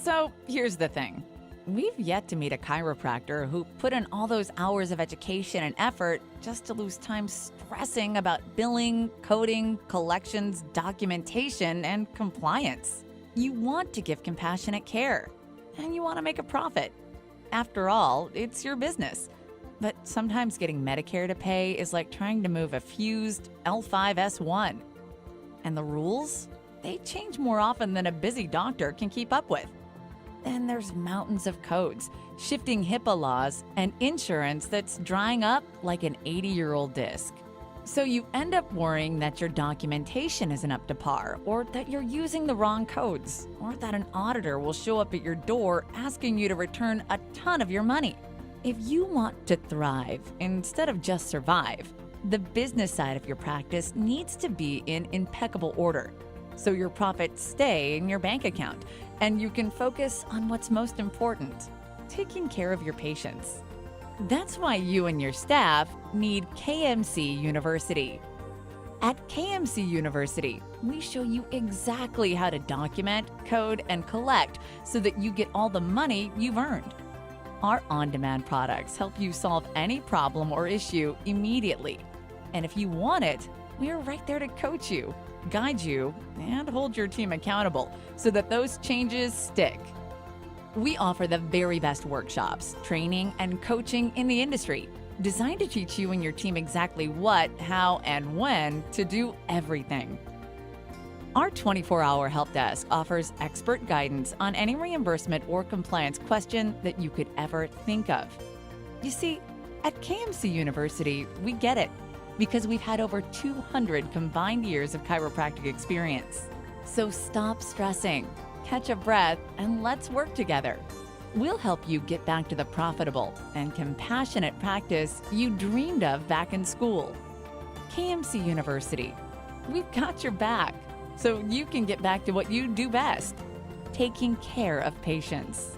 So here's the thing. We've yet to meet a chiropractor who put in all those hours of education and effort just to lose time stressing about billing, coding, collections, documentation, and compliance. You want to give compassionate care, and you want to make a profit. After all, it's your business. But sometimes getting Medicare to pay is like trying to move a fused L5S1. And the rules? They change more often than a busy doctor can keep up with. Then there's mountains of codes, shifting HIPAA laws, and insurance that's drying up like an 80-year-old disc. So you end up worrying that your documentation isn't up to par, or that you're using the wrong codes, or that an auditor will show up at your door asking you to return a ton of your money. If you want to thrive instead of just survive, the business side of your practice needs to be in impeccable order, so your profits stay in your bank account and you can focus on what's most important, taking care of your patients. That's why you and your staff need KMC University. At KMC University, we show you exactly how to document, code, and collect so that you get all the money you've earned. Our on-demand products help you solve any problem or issue immediately. And if you want it, we're right there to coach you, guide you, and hold your team accountable so that those changes stick. We offer the very best workshops, training, and coaching in the industry, designed to teach you and your team exactly what, how, and when to do everything. Our 24-hour help desk offers expert guidance on any reimbursement or compliance question that you could ever think of. You see, at KMC University, we get it, because we've had over 200 combined years of chiropractic experience. So stop stressing, catch a breath, and let's work together. We'll help you get back to the profitable and compassionate practice you dreamed of back in school. KMC University, we've got your back, so you can get back to what you do best, taking care of patients.